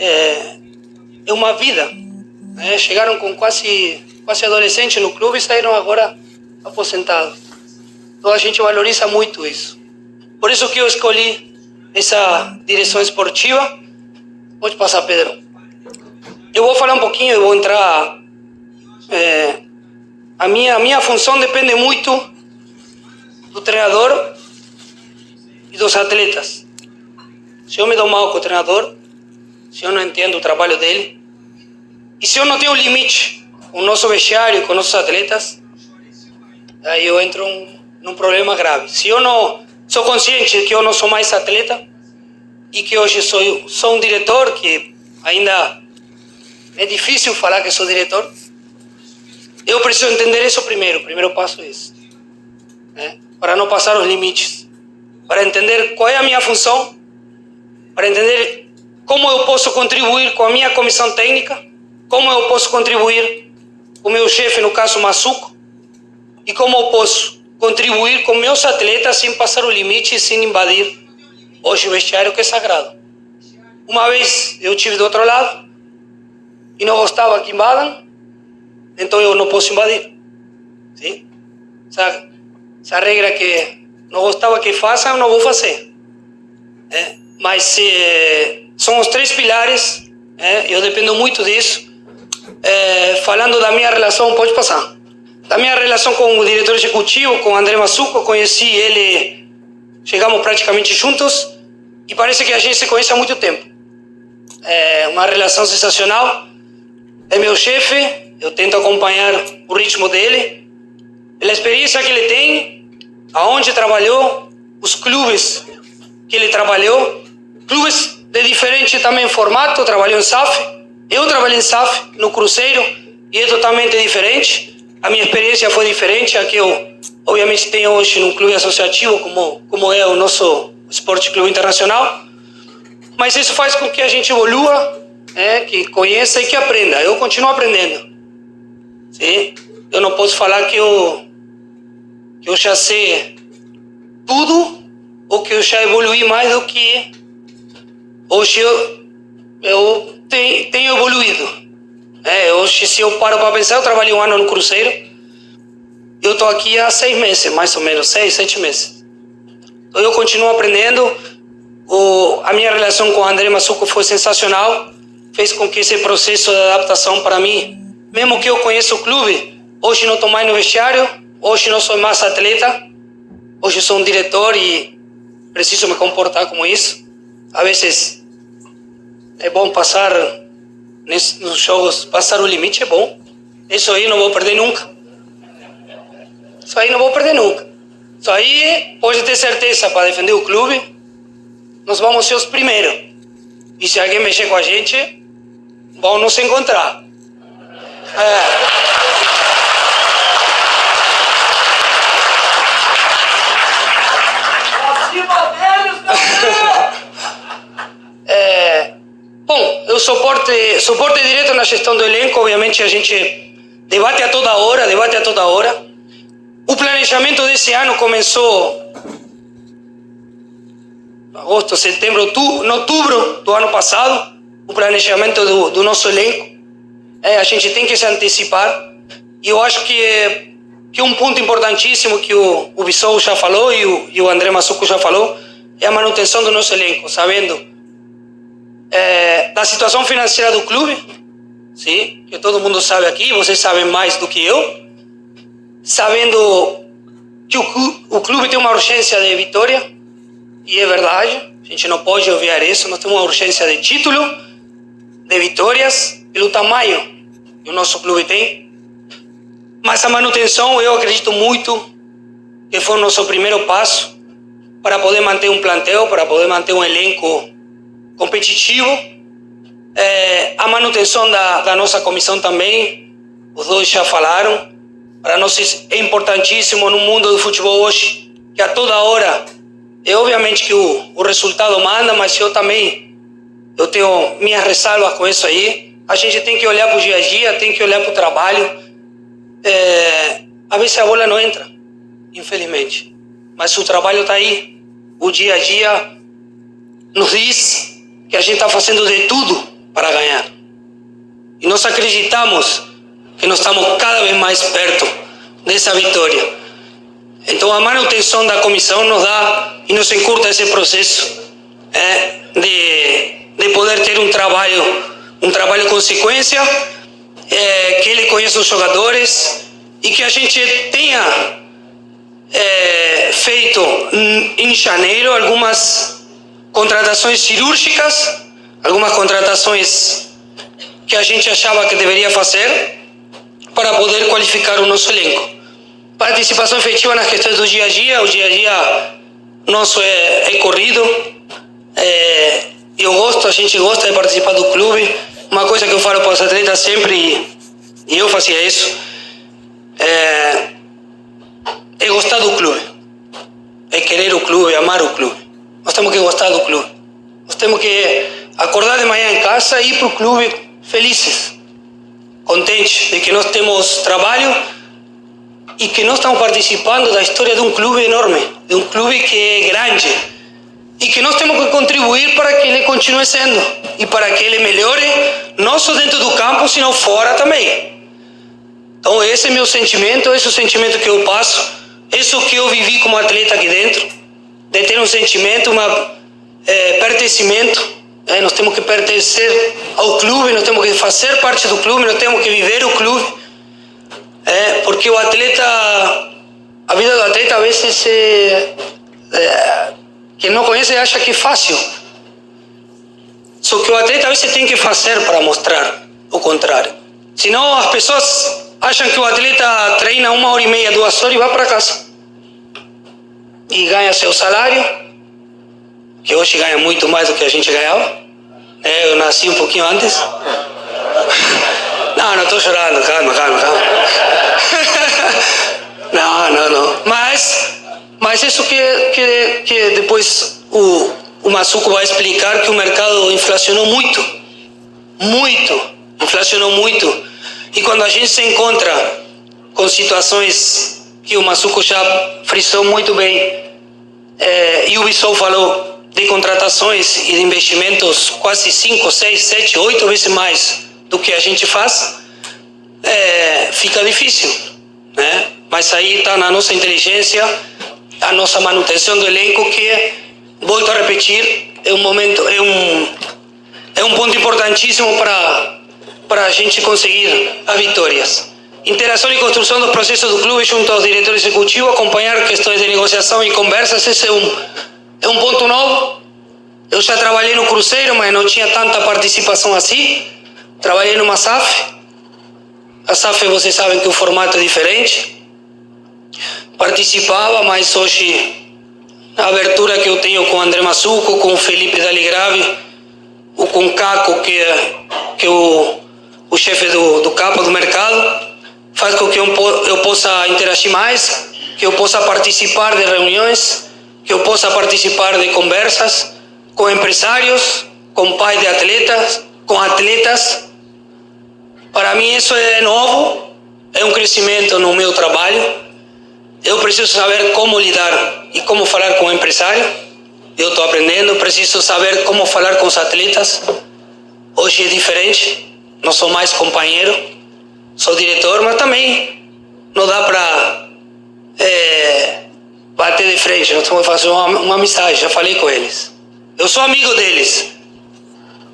é uma vida. Né? Chegaram com quase adolescente no clube e saíram agora aposentados. Então a gente valoriza muito isso. Por isso que eu escolhi essa direção esportiva. Pode passar, Pedro. Eu vou falar um pouquinho, eu vou entrar... A minha função depende muito do treinador e dos atletas. Se eu me dou mal com o treinador, se eu não entendo o trabalho dele, e se eu não tenho limite com o nosso vestiário, com nossos atletas, aí eu entro num problema grave. Se eu não sou consciente de que eu não sou mais atleta e que hoje sou um diretor, que ainda é difícil falar que sou diretor, eu preciso entender isso primeiro. O primeiro passo é esse, né? Para não passar os limites, para entender qual é a minha função, para entender como eu posso contribuir com a minha comissão técnica, como eu posso contribuir com o meu chefe, no caso Massuco, e como eu posso contribuir com meus atletas sem passar o limite e sem invadir hoje o vestiário, que é sagrado. Uma vez eu estive do outro lado e não gostava que invadam, então eu não posso invadir. Sim? Essa regra que não gostava que façam, eu não vou fazer. Mas são os três pilares, eu dependo muito disso. Falando da minha relação, pode passar. Da minha relação com o diretor executivo, com o André Massuco, conheci ele, chegamos praticamente juntos e parece que a gente se conhece há muito tempo. É uma relação sensacional. É meu chefe, eu tento acompanhar o ritmo dele, pela experiência que ele tem, aonde trabalhou, os clubes que ele trabalhou, clubes de diferente também formato. Trabalhou em SAF, eu trabalhei em SAF, no Cruzeiro, e é totalmente diferente. A minha experiência foi diferente, a que eu obviamente tenho hoje num clube associativo como é o nosso Esporte Clube Internacional, mas isso faz com que a gente evolua, que conheça e que aprenda. Eu continuo aprendendo. Sim? Eu não posso falar que eu já sei tudo ou que eu já evoluí mais do que hoje eu tenho evoluído. Hoje, se eu paro para pensar, eu trabalhei 1 ano no Cruzeiro, eu estou aqui há 6 meses, mais ou menos, 6, 7 meses. Então eu continuo aprendendo. A minha relação com o André Massuco foi sensacional, fez com que esse processo de adaptação para mim, mesmo que eu conheça o clube, hoje não estou mais no vestiário, hoje não sou mais atleta, hoje sou um diretor e preciso me comportar como isso. Às vezes é bom passar nos jogos, passar o limite é bom. Isso aí não vou perder nunca. Isso aí não vou perder nunca. Isso aí pode ter certeza, para defender o clube, nós vamos ser os primeiros. E se alguém mexer com a gente, vão nos encontrar. Bom, eu suporte direto na gestão do elenco. Obviamente a gente debate a toda hora. O planejamento desse ano começou em agosto, setembro, outubro do ano passado. O planejamento do nosso elenco. A gente tem que se antecipar. E eu acho que um ponto importantíssimo que o Bissou já falou e o André Massuco já falou é a manutenção do nosso elenco, sabendo da situação financeira do clube, sim, que todo mundo sabe aqui, vocês sabem mais do que eu, sabendo que o clube tem uma urgência de vitória, e é verdade, a gente não pode obviar isso. Nós temos uma urgência de título, de vitórias, pelo tamanho que o nosso clube tem, mas a manutenção, eu acredito muito que foi o nosso primeiro passo para poder manter um plantel, para poder manter um elenco competitivo. A manutenção da nossa comissão também, os dois já falaram, para nós é importantíssimo no mundo do futebol hoje, que a toda hora, obviamente que o resultado manda, mas eu tenho minhas ressalvas com isso aí. A gente tem que olhar para o dia a dia, tem que olhar para o trabalho. Às vezes a bola não entra, infelizmente, mas o trabalho está aí. O dia a dia nos diz que a gente está fazendo de tudo para ganhar. E nós acreditamos que nós estamos cada vez mais perto dessa vitória. Então a manutenção da comissão nos dá e nos encurta esse processo de poder ter um trabalho com sequência, que ele conheça os jogadores e que a gente tenha feito em janeiro algumas contratações cirúrgicas, algumas contratações que a gente achava que deveria fazer para poder qualificar o nosso elenco. Participação efetiva nas questões do dia a dia. O dia a dia nosso é corrido. A gente gosta de participar do clube. Uma coisa que eu falo para os atletas sempre, e eu fazia isso, é gostar do clube, é querer o clube, amar o clube. Nós temos que gostar do clube. Nós temos que acordar de manhã em casa e ir para o clube felizes, contentes de que nós temos trabalho e que nós estamos participando da história de um clube enorme, de um clube que é grande e que nós temos que contribuir para que ele continue sendo e para que ele melhore, não só dentro do campo, sino fora também. Então esse é meu sentimento, esse é o sentimento que eu passo, isso que eu vivi como atleta aqui dentro, de ter um sentimento, pertencimento. Nós temos que pertencer ao clube, nós temos que fazer parte do clube, nós temos que viver o clube. Porque o atleta, a vida do atleta, às vezes, quem não conhece acha que é fácil. Só que o atleta, às vezes, tem que fazer para mostrar o contrário. Senão, as pessoas acham que o atleta treina 1h30, 2 horas e vai para casa. E ganha seu salário, que hoje ganha muito mais do que a gente ganhava. Eu nasci um pouquinho antes. Não estou chorando, calma. Não. Mas isso que depois o Mazzuco vai explicar, que o mercado inflacionou muito. Inflacionou muito. E quando a gente se encontra com situações que o Mazzuco já frisou muito bem, e o Bissol falou de contratações e de investimentos quase 5, 6, 7, 8 vezes mais do que a gente faz, fica difícil, né? Mas aí está na nossa inteligência, a nossa manutenção do elenco, que, volto a repetir, é um ponto importantíssimo para a gente conseguir as vitórias. Interação e construção dos processos do clube junto aos diretores executivos, acompanhar questões de negociação e conversas, esse é um ponto novo. Eu já trabalhei no Cruzeiro, mas não tinha tanta participação assim. Trabalhei numa SAF. A SAF, vocês sabem que o formato é diferente. Participava, mas hoje a abertura que eu tenho com o André Mazzuco, com o Felipe Daligrave, ou com o Caco, que é o chefe do capa do mercado, faz com que eu possa interagir mais, que eu possa participar de reuniões, que eu possa participar de conversas com empresários, com pais de atletas, com atletas. Para mim isso é novo, é um crescimento no meu trabalho. Eu preciso saber como lidar e como falar com o empresário. Eu estou aprendendo, preciso saber como falar com os atletas. Hoje é diferente, não sou mais companheiro, sou diretor, mas também não dá para bater de frente, nós temos que fazer uma amizade, já falei com eles. Eu sou amigo deles,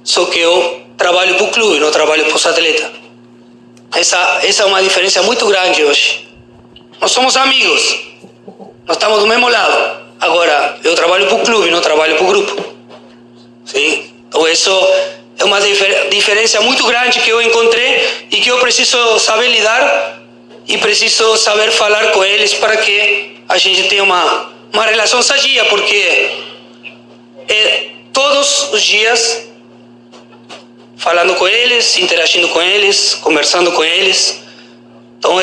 só que eu trabalho para o clube, não trabalho para os atletas. Essa é uma diferença muito grande hoje. Nós somos amigos, nós estamos do mesmo lado. Agora, eu trabalho para o clube, não trabalho para o grupo. Sim? Então, isso é uma diferença muito grande que eu encontrei e que eu preciso saber lidar e preciso saber falar com eles para que a gente tenha uma relação sadia, porque todos os dias falando com eles, interagindo com eles, conversando com eles. Então,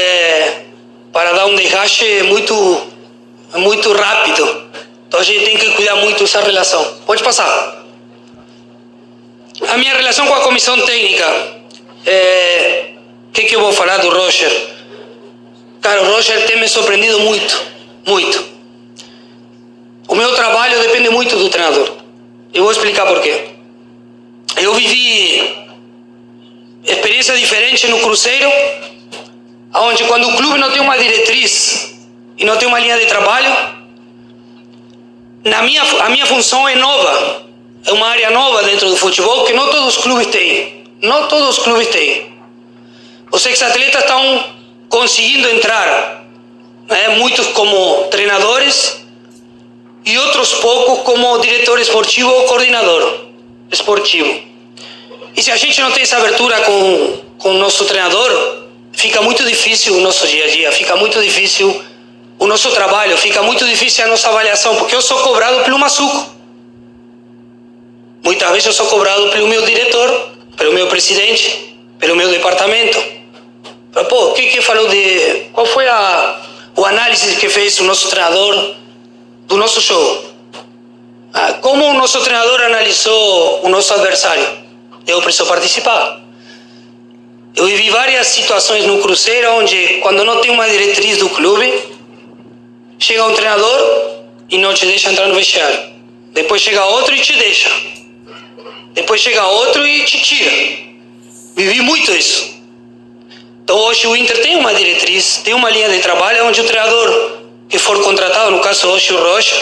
para dar um desgaste muito rápido. Então, a gente tem que cuidar muito dessa relação. Pode passar. A minha relação com a comissão técnica, que eu vou falar do Roger? Cara, o Roger tem me surpreendido muito. O meu trabalho depende muito do treinador. Eu vou explicar por quê. Eu vivi coisa diferente no Cruzeiro, onde quando o clube não tem uma diretriz e não tem uma linha de trabalho, a minha função é nova, é uma área nova dentro do futebol que não todos os clubes têm. Não todos os clubes têm. Os ex-atletas estão conseguindo entrar, né? Muitos como treinadores e outros poucos como diretor esportivo ou coordenador esportivo. E se a gente não tem essa abertura com o nosso treinador, fica muito difícil o nosso dia a dia, fica muito difícil o nosso trabalho, fica muito difícil a nossa avaliação, porque eu sou cobrado pelo Mazuco. Muitas vezes eu sou cobrado pelo meu diretor, pelo meu presidente, pelo meu departamento. Pô, o que falou de... Qual foi o análise que fez o nosso treinador do nosso jogo? Como o nosso treinador analisou o nosso adversário? Eu preciso participar. Eu vivi várias situações no Cruzeiro onde, quando não tem uma diretriz do clube, chega um treinador e não te deixa entrar no vestiário. Depois chega outro e te deixa. Depois chega outro e te tira. Vivi muito isso. Então hoje o Inter tem uma diretriz, tem uma linha de trabalho onde o treinador que for contratado, no caso hoje o Rocha,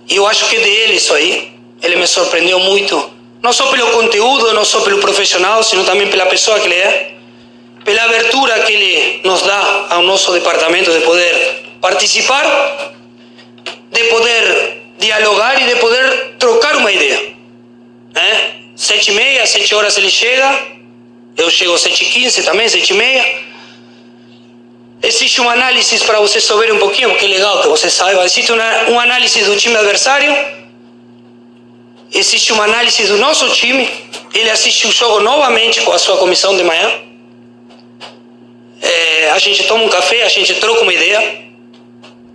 e eu acho que é dele isso aí. Ele me surpreendeu muito, não só pelo conteúdo, não só pelo profissional, sino também pela pessoa que ele é, pela abertura que ele nos dá ao nosso departamento de poder participar, de poder dialogar e de poder trocar uma ideia, né? 7h30, 7 horas ele chega, eu chego às 7h15 também, 7h30. Existe uma análise para você saber um pouquinho, porque é legal que você saiba. Existe uma análise do time adversário, existe uma análise do nosso time. Ele assiste o jogo novamente com a sua comissão de manhã. A gente toma um café, a gente troca uma ideia,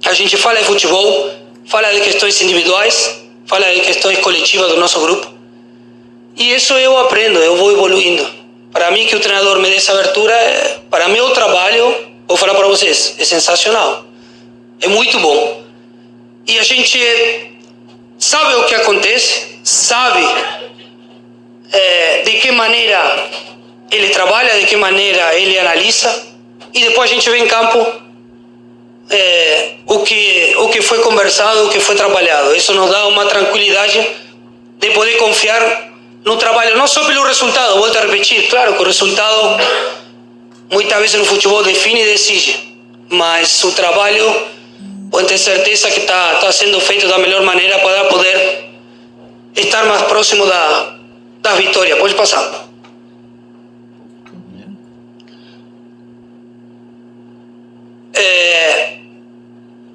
a gente fala de futebol, fala de questões individuais, fala de questões coletivas do nosso grupo. E isso eu aprendo, eu vou evoluindo. Para mim, que o treinador me dê essa abertura, para meu trabalho, vou falar para vocês, é sensacional. É muito bom. E a gente sabe o que acontece, sabe de que maneira ele trabalha, de que maneira ele analisa, e depois a gente vê em campo o que foi conversado, o que foi trabalhado. Isso nos dá uma tranquilidade de poder confiar no trabalho, não só pelo resultado, volto a repetir, claro que o resultado muitas vezes no futebol define e decide, mas o trabalho, pode ter certeza que está sendo feito da melhor maneira para poder estar mais próximo da vitória. Pode passar.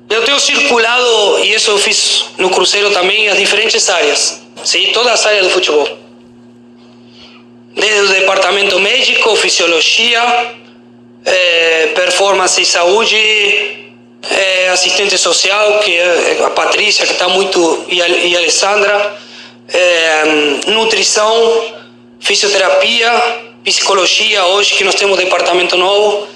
Eu tenho circulado, e isso eu fiz no Cruzeiro também, as diferentes áreas, sim, todas as áreas do futebol. Desde o departamento médico, fisiologia, performance e saúde, assistente social, que é a Patrícia, que está muito, e a Alessandra, nutrição, fisioterapia, psicologia, hoje que nós temos um departamento novo,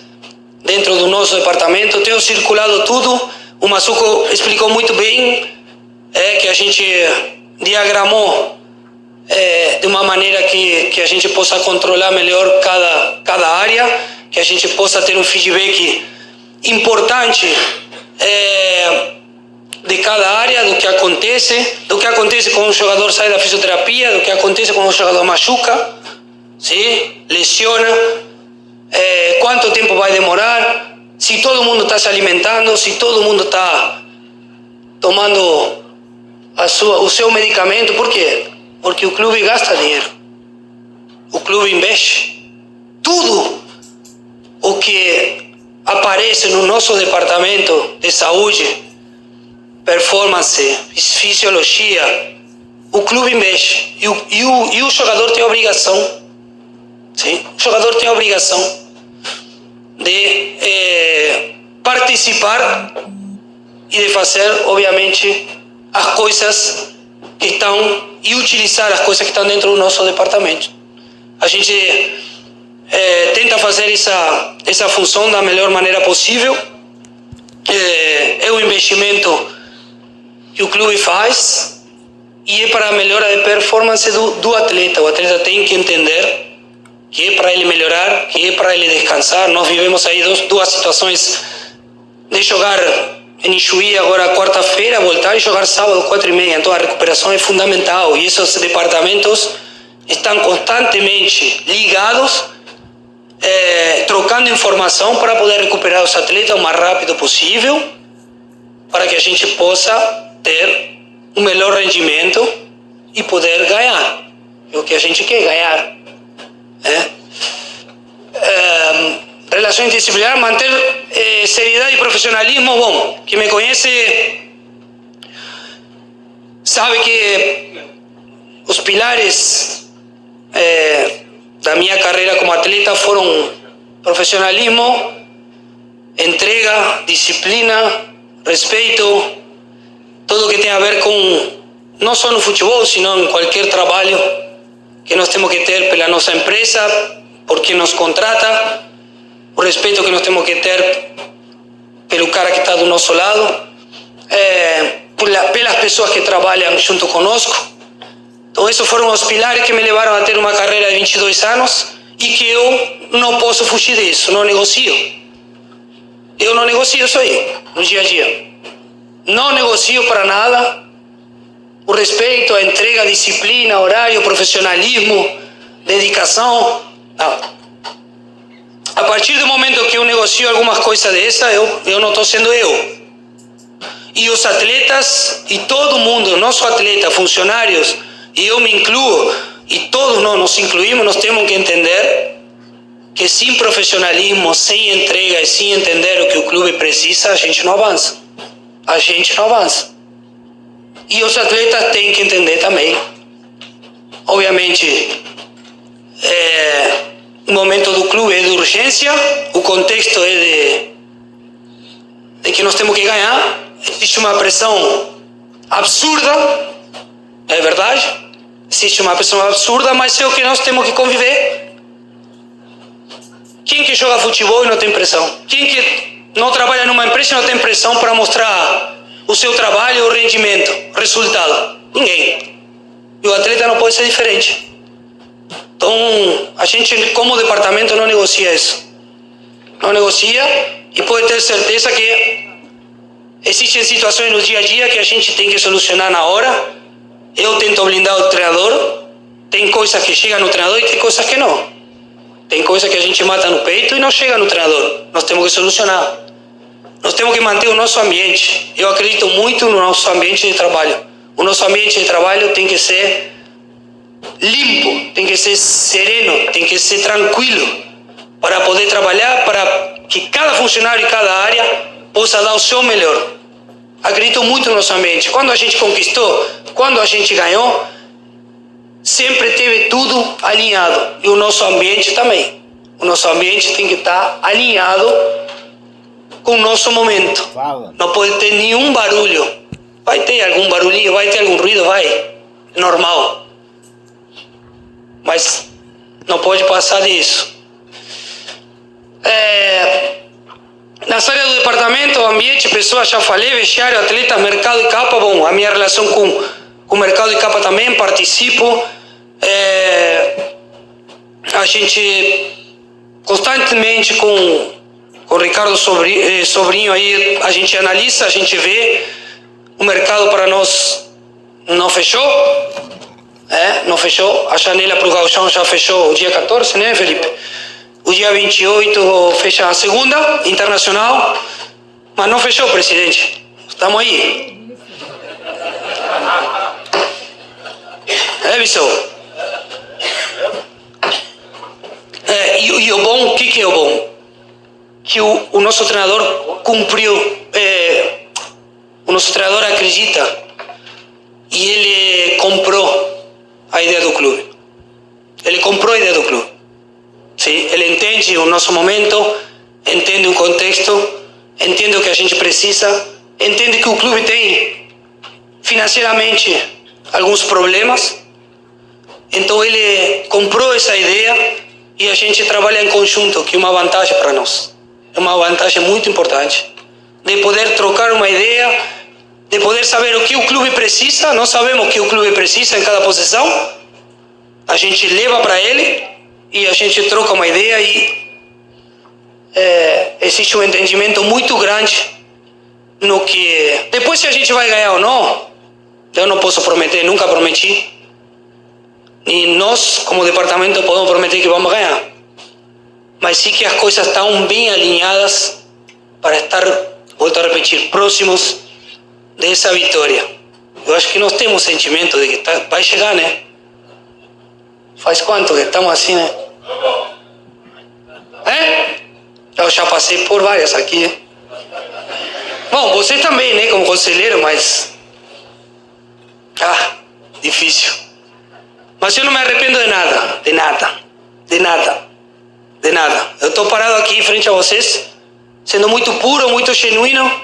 dentro do nosso departamento, tenho circulado tudo. O Mazuco explicou muito bem, que a gente diagramou de uma maneira que a gente possa controlar melhor cada área, que a gente possa ter um feedback importante de cada área, do que acontece quando um jogador sai da fisioterapia, do que acontece quando um jogador machuca, sim? Lesiona, quanto tempo vai demorar, se todo mundo está se alimentando, se todo mundo está tomando o seu medicamento. Por quê? Porque o clube gasta dinheiro, o clube investe. Tudo o que aparece no nosso departamento de saúde, performance, fisiologia, o clube investe. E o jogador tem a obrigação, sim? O jogador tem a obrigação de participar e de fazer, obviamente, as coisas que estão, e utilizar as coisas que estão dentro do nosso departamento. A gente tenta fazer essa função da melhor maneira possível. É um investimento que o clube faz e é para a melhora de performance do atleta. O atleta tem que entender que é para ele melhorar, que é para ele descansar. Nós vivemos aí duas situações de jogar em Ijuí agora quarta-feira, voltar e jogar sábado 4:30. Então a recuperação é fundamental e esses departamentos estão constantemente ligados, trocando informação para poder recuperar os atletas o mais rápido possível, para que a gente possa ter um melhor rendimento e poder ganhar. É o que a gente quer, ganhar. Relação interdisciplinar, manter seriedade e profissionalismo. Bom, quem me conhece sabe que os pilares da minha carreira como atleta foram profissionalismo, entrega, disciplina, respeito, tudo que tem a ver com, não só no futebol, sino em qualquer trabalho que nós temos que ter pela nossa empresa, por quem nos contrata, o respeito que nós temos que ter pelo cara que está do nosso lado, pelas pessoas que trabalham junto conosco. Então esses foram os pilares que me levaram a ter uma carreira de 22 anos e que eu não posso fugir disso, não negocio. Eu não negocio isso aí, no dia a dia. Não negocio para nada o respeito, a entrega, a disciplina, horário, profissionalismo, dedicação. Não. A partir do momento que eu negocio algumas coisas dessas, eu não estou sendo eu. E os atletas, e todo mundo, não só atleta, funcionários, e eu me incluo, e todos nós nos incluímos, nós temos que entender que sem profissionalismo, sem entrega e sem entender o que o clube precisa, a gente não avança. A gente não avança. E os atletas têm que entender também. Obviamente, o momento do clube é de urgência, o contexto é de que nós temos que ganhar. Existe uma pressão absurda, é verdade. Existe uma pressão absurda, mas é o que nós temos que conviver. Quem que joga futebol e não tem pressão? Quem que não trabalha numa empresa e não tem pressão para mostrar o seu trabalho, o rendimento, o resultado? Ninguém. E o atleta não pode ser diferente. Então, a gente, como departamento, não negocia isso. Não negocia e pode ter certeza que existem situações no dia a dia que a gente tem que solucionar na hora. Eu tento blindar o treinador. Tem coisas que chegam no treinador e tem coisas que não. Tem coisas que a gente mata no peito e não chega no treinador. Nós temos que solucionar. Nós temos que manter o nosso ambiente. Eu acredito muito no nosso ambiente de trabalho. O nosso ambiente de trabalho tem que ser limpo, tem que ser sereno, tem que ser tranquilo, para poder trabalhar, para que cada funcionário e cada área possa dar o seu melhor. Acredito muito no nosso ambiente. Quando a gente conquistou, quando a gente ganhou, sempre teve tudo alinhado. E o nosso ambiente também. O nosso ambiente tem que estar alinhado com o nosso momento. Não pode ter nenhum barulho. Vai ter algum barulhinho, vai ter algum ruído, vai. Normal. Mas não pode passar disso. Nas áreas do departamento, ambiente, pessoas, já falei, vestiário, atletas, mercado e capa. Bom, a minha relação com o mercado e capa também, participo. A gente constantemente com o Ricardo Sobrinho aí, a gente analisa, a gente vê. O mercado para nós não fechou. Não fechou. A janela para o Gauchão já fechou o dia 14, né, Felipe? O dia 28 fecha a segunda, internacional. Mas não fechou, presidente. Estamos aí. Bissau? E o bom, o que é o bom? Que o nosso treinador cumpriu, o nosso treinador acredita e ele comprou a ideia do clube. Ele comprou a ideia do clube. Sim, ele entende o nosso momento, entende o contexto, entende o que a gente precisa, entende que o clube tem financeiramente alguns problemas. Então ele comprou essa ideia e a gente trabalha em conjunto, que é uma vantagem para nós. É uma vantagem muito importante de poder trocar uma ideia, de poder saber o que o clube precisa. Nós sabemos o que o clube precisa em cada posição. A gente leva para ele e a gente troca uma ideia e existe um entendimento muito grande no que... Depois se a gente vai ganhar ou não, eu não posso prometer, nunca prometi. E nós, como departamento, podemos prometer que vamos ganhar. Mas sim que as coisas estão bem alinhadas para estar, volto a repetir, próximos dessa vitória. Eu acho que nós temos o sentimento de que vai chegar, né? Faz quanto que estamos assim, né? Eu já passei por várias aqui. Bom, você também, né? Como conselheiro, mas... difícil. Mas eu não me arrependo de nada. De nada. De nada. De nada. Eu estou parado aqui em frente a vocês, sendo muito puro, muito genuíno,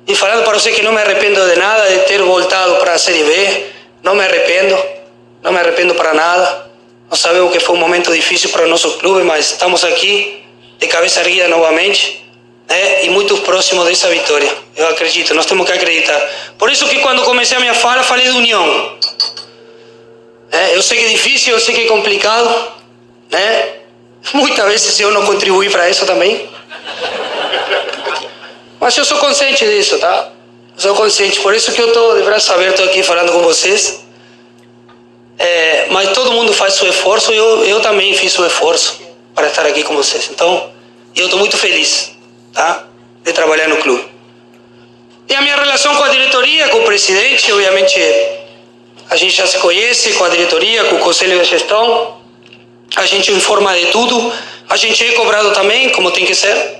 e falando para você que não me arrependo de nada, de ter voltado para a Série B. Não me arrependo. Não me arrependo para nada. Nós sabemos que foi um momento difícil para o nosso clube, mas estamos aqui de cabeça erguida novamente, né? E muito próximo dessa vitória. Eu acredito, nós temos que acreditar. Por isso que quando comecei a minha fala, falei de união. Eu sei que é difícil, eu sei que é complicado, né? Muitas vezes eu não contribuí para isso também. Mas eu sou consciente disso, tá? Eu sou consciente, por isso que eu estou de braços abertos aqui falando com vocês. Mas todo mundo faz seu esforço, eu também fiz o esforço para estar aqui com vocês. Então, eu estou muito feliz, tá? De trabalhar no clube. E a minha relação com a diretoria, com o presidente, obviamente, a gente já se conhece, com a diretoria, com o conselho de gestão. A gente informa de tudo. A gente é cobrado também, como tem que ser.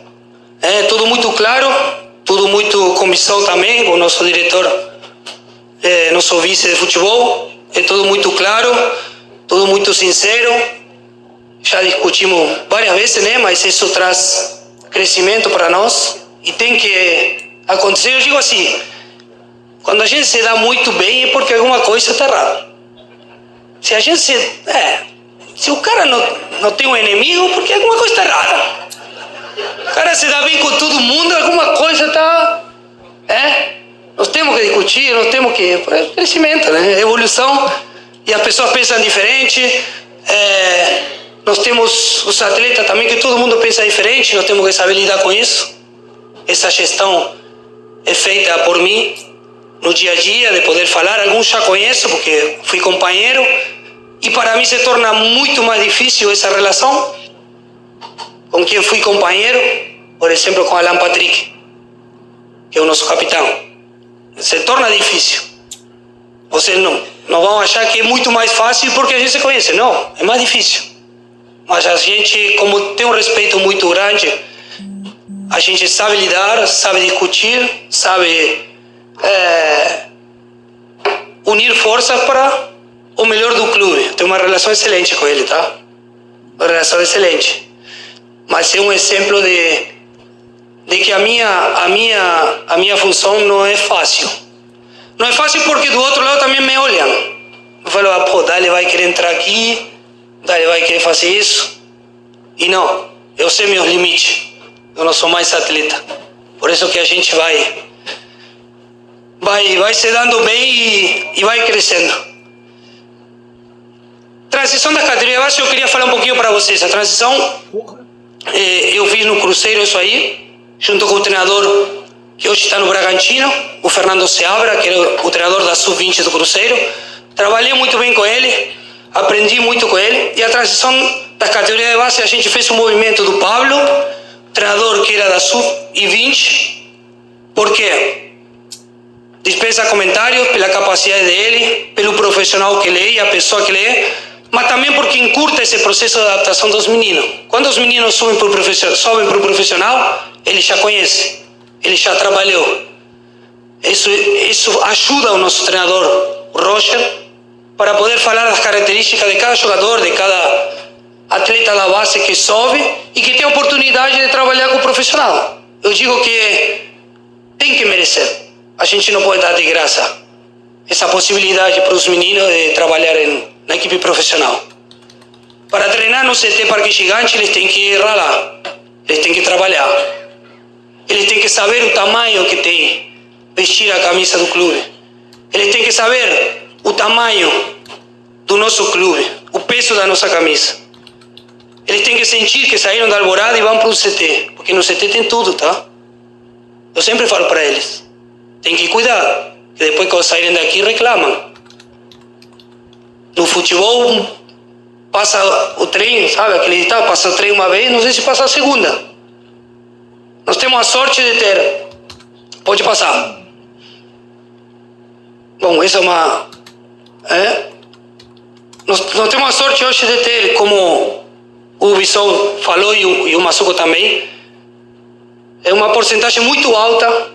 Tudo muito claro, tudo muito com visão também, com o nosso diretor, nosso vice de futebol. É tudo muito claro, tudo muito sincero. Já discutimos várias vezes, né? Mas isso traz crescimento para nós e tem que acontecer. Eu digo assim, quando a gente se dá muito bem é porque alguma coisa está errada. Se a gente se o cara não tem um inimigo, porque alguma coisa está errada. O cara se dá bem com todo mundo, alguma coisa está... Nós temos que discutir, nós temos que... Crescimento, né? Evolução. E as pessoas pensam diferente. Nós temos os atletas também, que todo mundo pensa diferente. Nós temos que saber lidar com isso. Essa gestão é feita por mim no dia a dia, de poder falar. Alguns já conheço, porque fui companheiro. E para mim se torna muito mais difícil essa relação com quem fui companheiro. Por exemplo, com Alan Patrick, que é o nosso capitão. Se torna difícil. Vocês não vão achar que é muito mais fácil porque a gente se conhece. Não, é mais difícil. Mas a gente, como tem um respeito muito grande, a gente sabe lidar, sabe discutir, sabe unir forças para o melhor do clube. Tenho uma relação excelente com ele, tá? Uma relação excelente. Mas é um exemplo de que a minha função não é fácil. Não é fácil porque do outro lado também me olham. Eu falo, Dali vai querer entrar aqui, Dali vai querer fazer isso. E não, eu sei meus limites. Eu não sou mais atleta. Por isso que a gente vai se dando bem e vai crescendo. Transição da categoria base, eu queria falar um pouquinho para vocês. A transição, eu fiz no Cruzeiro isso aí, junto com o treinador que hoje está no Bragantino, o Fernando Seabra, que era o treinador da Sub-20 do Cruzeiro. Trabalhei muito bem com ele, aprendi muito com ele. E a transição da categoria de base, a gente fez um movimento do Pablo, treinador que era da Sub-20. Por quê? Dispensa comentários pela capacidade dele, pelo profissional que ele é e a pessoa que ele é, mas também porque encurta esse processo de adaptação dos meninos. Quando os meninos sobem para o profissional, ele já conhece, ele já trabalhou. Isso ajuda o nosso treinador, o Roger, para poder falar das características de cada jogador, de cada atleta da base que sobe e que tem a oportunidade de trabalhar com o profissional. Eu digo que tem que merecer. A gente não pode dar de graça essa possibilidade para os meninos de trabalhar na equipe profissional. Para treinar no CT Parque Gigante, eles têm que ralar, eles têm que trabalhar, eles têm que saber o tamanho que tem vestir a camisa do clube, eles têm que saber o tamanho do nosso clube, o peso da nossa camisa. Eles têm que sentir que saíram da Alvorada e vão para o CT, porque no CT tem tudo, tá? Eu sempre falo para eles, tem que cuidar, que depois que saírem daqui reclamam. No futebol, passa o trem, sabe? Aquele ditado, passa o trem uma vez, não sei se passa a segunda. Nós temos a sorte de ter. Pode passar. Bom, essa é uma... Nós temos a sorte hoje de ter, como o Bissol falou e o Massuco também, é uma porcentagem muito alta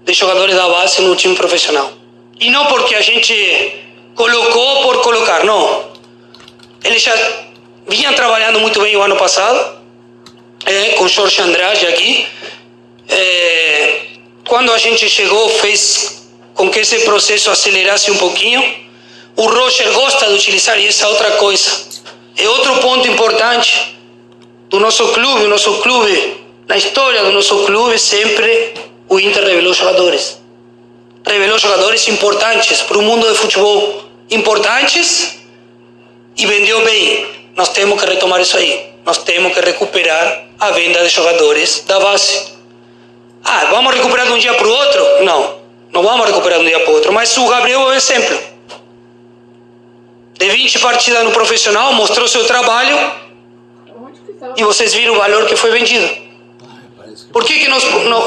de jogadores da base no time profissional. E não porque a gente colocou por colocar, não. Eles já vinham trabalhando muito bem o ano passado, com Jorge Andrade aqui. Quando a gente chegou, fez com que esse processo acelerasse um pouquinho. O Roger gosta de utilizar, e essa é outra coisa. É outro ponto importante do nosso clube. O nosso clube, na história do nosso clube, sempre o Inter revelou jogadores. Revelou jogadores importantes para o mundo do futebol. Importantes e vendeu bem. Nós temos que retomar isso aí. Nós temos que recuperar a venda de jogadores da base. Vamos recuperar de um dia para o outro? Não vamos recuperar de um dia para o outro. Mas o Gabriel é um exemplo. De 20 partidas no profissional, mostrou seu trabalho e vocês viram o valor que foi vendido. Por que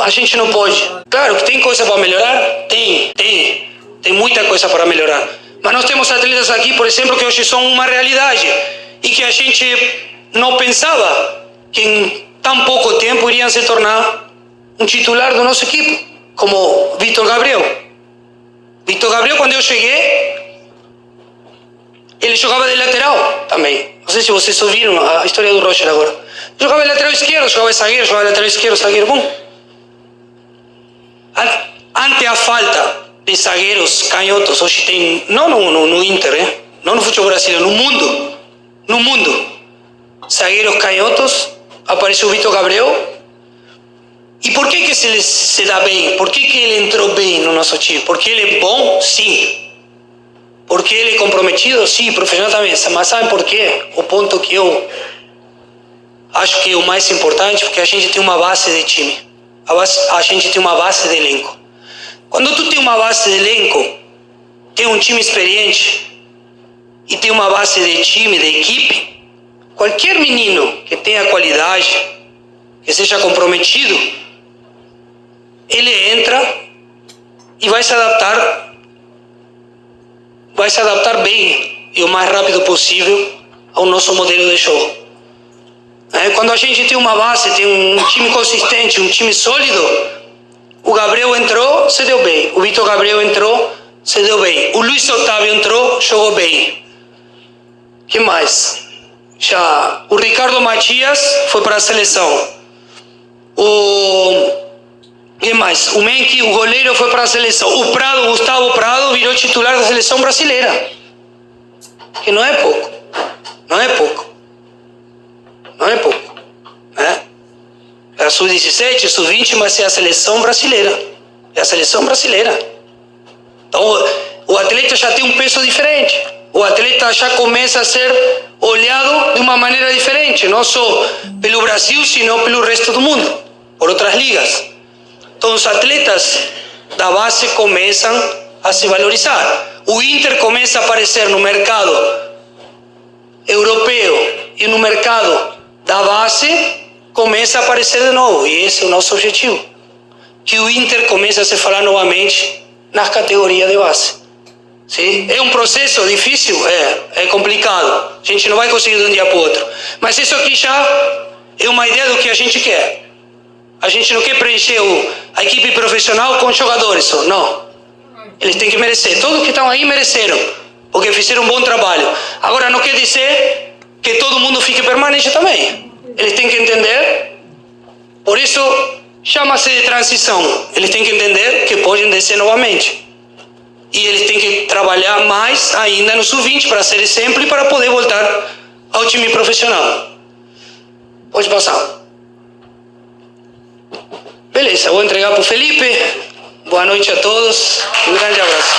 a gente não pode? Claro que tem coisa para melhorar? Tem muita coisa para melhorar. Mas nós temos atletas aqui, por exemplo, que hoje são uma realidade e que a gente não pensava que em tão pouco tempo iriam se tornar um titular do nosso equipe, como Vitor Gabriel. Vitor Gabriel, quando eu cheguei, ele jogava de lateral também. Não sei se vocês ouviram a história do Roger agora. Jogava de lateral esquerdo, jogava de zagueiro, jogava de lateral esquerdo, zagueiro. Bom, ante a falta de zagueiros canhotos, hoje tem, não no Inter, não no futebol brasileiro, no mundo, zagueiros canhotos, apareceu o Vitor Gabriel. E por que ele se dá bem? Por que ele entrou bem no nosso time? Porque ele é bom? Sim. Porque ele é comprometido? Sim, profissional também. Mas sabe por quê? O ponto que eu acho que é o mais importante, porque a gente tem uma base de time. A gente tem uma base de elenco. Quando tu tem uma base de elenco, tem um time experiente e tem uma base de time, de equipe, qualquer menino que tenha qualidade, que seja comprometido, ele entra e vai se adaptar bem e o mais rápido possível ao nosso modelo de jogo. Quando a gente tem uma base, tem um time consistente, um time sólido, o Gabriel entrou, se deu bem. O Vitor Gabriel entrou, se deu bem. O Luiz Otávio entrou, jogou bem. Que mais? O Ricardo Matias foi para a seleção. Que mais? O Menck, o goleiro, foi para a seleção. O Prado, Gustavo Prado, virou titular da seleção brasileira. Que não é pouco. É a sub-17, sub-20, mas é a seleção brasileira. Então, o atleta já tem um peso diferente. O atleta já começa a ser olhado de uma maneira diferente. Não só pelo Brasil, sino pelo resto do mundo. Por outras ligas. Então, os atletas da base começam a se valorizar. O Inter começa a aparecer no mercado europeu e no mercado da base começa a aparecer de novo. E esse é o nosso objetivo. Que o Inter comece a se falar novamente nas categorias de base. Sim? É um processo difícil? É complicado. A gente não vai conseguir de um dia para o outro. Mas isso aqui já é uma ideia do que a gente quer. A gente não quer preencher a equipe profissional com jogadores só, não. Eles têm que merecer. Todos que estão aí mereceram, porque fizeram um bom trabalho. Agora, não quer dizer que todo mundo fique permanente também. Eles têm que entender, por isso chama-se de transição. Eles têm que entender que podem descer novamente. E eles têm que trabalhar mais ainda no sub-20 para ser exemplo e para poder voltar ao time profissional. Pode passar. Beleza, vou entregar para o Felipe. Boa noite a todos. Um grande abraço.